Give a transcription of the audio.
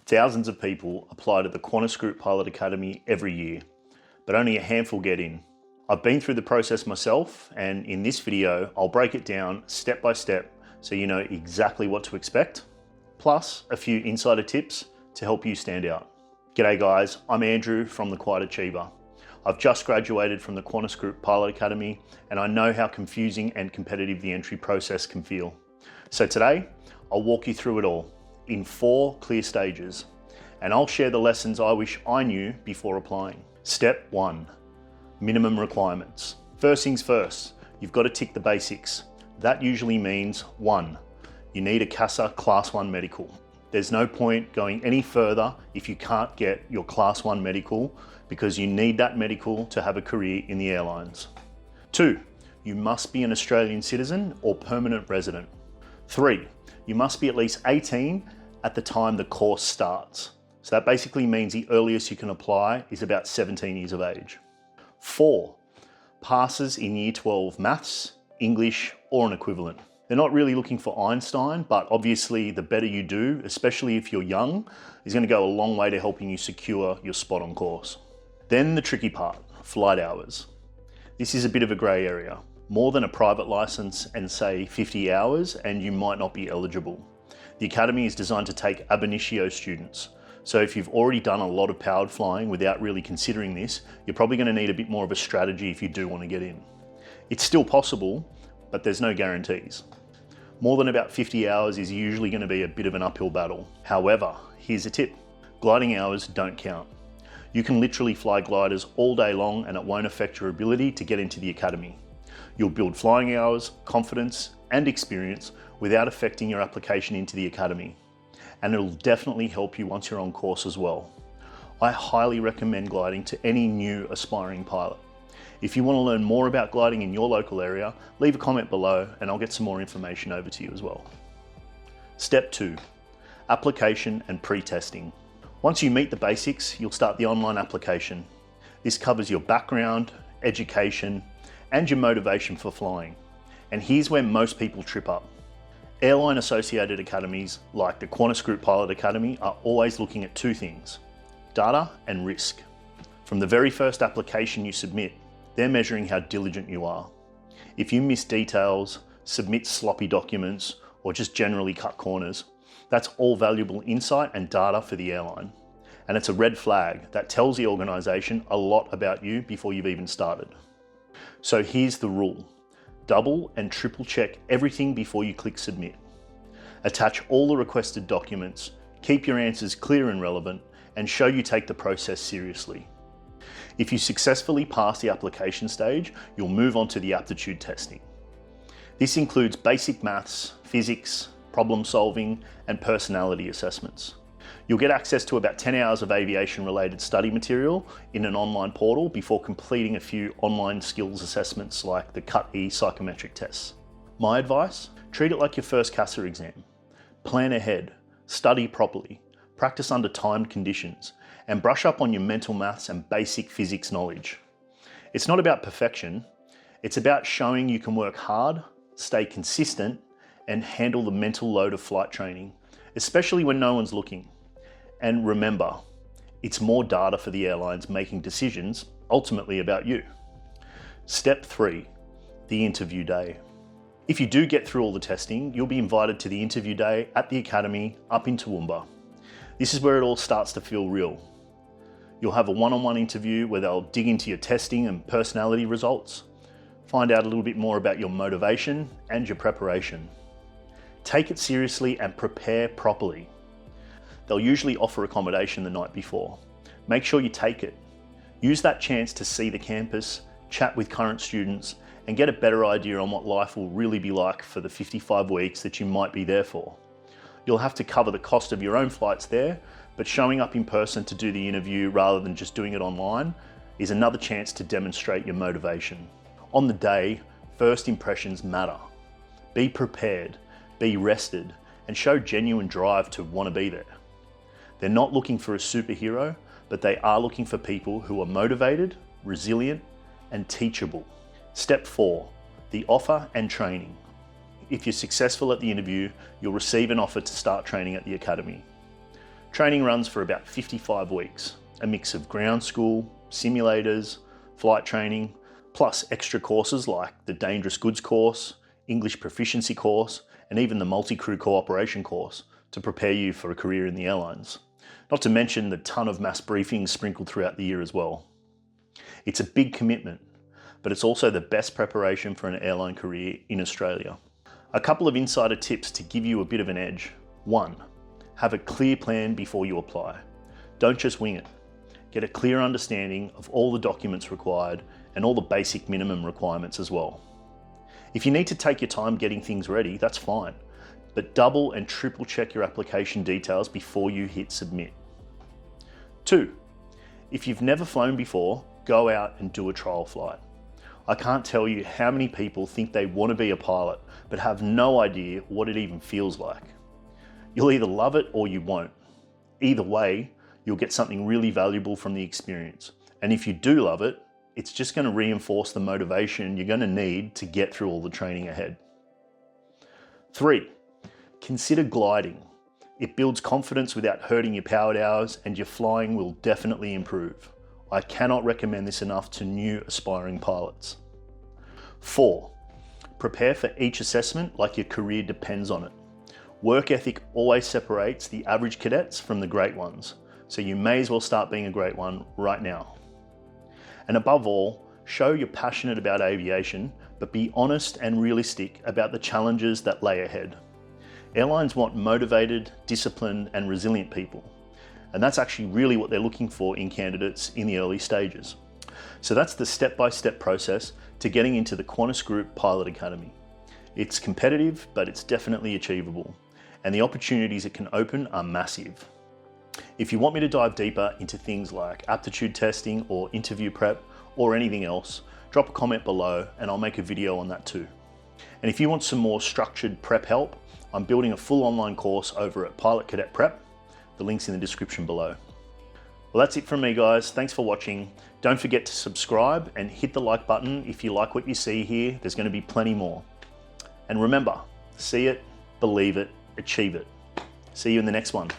Thousands of people apply to the Qantas Group Pilot Academy every year, but only a handful get in. I've been through the process myself, and in this video, I'll break it down step by step so you know exactly what to expect, plus a few insider tips to help you stand out. G'day guys, I'm Andrew from The Quiet Achiever. I've just graduated from the Qantas Group Pilot Academy, and I know how confusing and competitive the entry process can feel. So today, I'll walk you through it all in 4 clear stages, and I'll share the lessons I wish I knew before applying. Step 1, minimum requirements. First things first, you've got to tick the basics. That usually means 1, you need a CASA Class 1 medical. There's no point going any further if you can't get your Class 1 medical, because you need that medical to have a career in the airlines. 2, you must be an Australian citizen or permanent resident. 3, you must be at least 18 at the time the course starts. So that basically means the earliest you can apply is about 17 years of age. 4, passes in Year 12 maths, English, or an equivalent. They're not really looking for Einstein, but obviously the better you do, especially if you're young, is going to go a long way to helping you secure your spot on course. Then the tricky part, flight hours. This is a bit of a grey area. More than a private license and say 50 hours and you might not be eligible. The Academy is designed to take ab initio students. So if you've already done a lot of powered flying without really considering this, you're probably going to need a bit more of a strategy if you do want to get in. It's still possible, but there's no guarantees. More than about 50 hours is usually going to be a bit of an uphill battle. However, here's a tip. Gliding hours don't count. You can literally fly gliders all day long and it won't affect your ability to get into the Academy. You'll build flying hours, confidence, and experience without affecting your application into the Academy. And it'll definitely help you once you're on course as well. I highly recommend gliding to any new aspiring pilot. If you want to learn more about gliding in your local area, leave a comment below and I'll get some more information over to you as well. Step 2, application and pre-testing. Once you meet the basics, you'll start the online application. This covers your background, education, and your motivation for flying. And here's where most people trip up. Airline associated academies like the Qantas Group Pilot Academy are always looking at 2 things, data and risk. From the very first application you submit, they're measuring how diligent you are. If you miss details, submit sloppy documents, or just generally cut corners, that's all valuable insight and data for the airline. And it's a red flag that tells the organisation a lot about you before you've even started. So here's the rule. Double and triple check everything before you click submit. Attach all the requested documents, keep your answers clear and relevant, and show you take the process seriously. If you successfully pass the application stage, you'll move on to the aptitude testing. This includes basic maths, physics, problem solving, and personality assessments. You'll get access to about 10 hours of aviation related study material in an online portal before completing a few online skills assessments like the CUT-E psychometric tests. My advice, treat it like your first CASA exam. Plan ahead, study properly, practice under timed conditions, and brush up on your mental maths and basic physics knowledge. It's not about perfection, it's about showing you can work hard, stay consistent, and handle the mental load of flight training, especially when no one's looking. And remember, it's more data for the airlines making decisions ultimately about you. Step 3, the interview day. If you do get through all the testing, you'll be invited to the interview day at the Academy up in Toowoomba. This is where it all starts to feel real. You'll have a one-on-one interview where they'll dig into your testing and personality results, find out a little bit more about your motivation and your preparation. Take it seriously and prepare properly. They'll usually offer accommodation the night before. Make sure you take it. Use that chance to see the campus, chat with current students, and get a better idea on what life will really be like for the 55 weeks that you might be there for. You'll have to cover the cost of your own flights there, but showing up in person to do the interview rather than just doing it online is another chance to demonstrate your motivation. On the day, first impressions matter. Be prepared, be rested, and show genuine drive to want to be there. They're not looking for a superhero, but they are looking for people who are motivated, resilient, and teachable. Step 4, the offer and training. If you're successful at the interview, you'll receive an offer to start training at the Academy. Training runs for about 55 weeks, a mix of ground school, simulators, flight training, plus extra courses like the Dangerous Goods course, English Proficiency course, and even the Multi-Crew Cooperation course to prepare you for a career in the airlines. Not to mention the ton of mass briefings sprinkled throughout the year as well. It's a big commitment, but it's also the best preparation for an airline career in Australia. A couple of insider tips to give you a bit of an edge. 1. Have a clear plan before you apply. Don't just wing it. Get a clear understanding of all the documents required and all the basic minimum requirements as well. If you need to take your time getting things ready, that's fine, but double and triple check your application details before you hit submit. 2. If you've never flown before, go out and do a trial flight. I can't tell you how many people think they want to be a pilot, but have no idea what it even feels like. You'll either love it or you won't. Either way, you'll get something really valuable from the experience. And if you do love it, it's just going to reinforce the motivation you're going to need to get through all the training ahead. 3. Consider gliding. It builds confidence without hurting your powered hours, and your flying will definitely improve. I cannot recommend this enough to new aspiring pilots. 4. Prepare for each assessment like your career depends on it. Work ethic always separates the average cadets from the great ones, so you may as well start being a great one right now. And above all, show you're passionate about aviation, but be honest and realistic about the challenges that lay ahead. Airlines want motivated, disciplined, and resilient people. And that's actually really what they're looking for in candidates in the early stages. So that's the step-by-step process to getting into the Qantas Group Pilot Academy. It's competitive, but it's definitely achievable. And the opportunities it can open are massive. If you want me to dive deeper into things like aptitude testing or interview prep or anything else, drop a comment below and I'll make a video on that too. And if you want some more structured prep help, I'm building a full online course over at Pilot Cadet Prep. The link's in the description below. Well, that's it from me, guys. Thanks for watching. Don't forget to subscribe and hit the like button if you like what you see here. There's going to be plenty more. And remember, see it, believe it, achieve it. See you in the next one.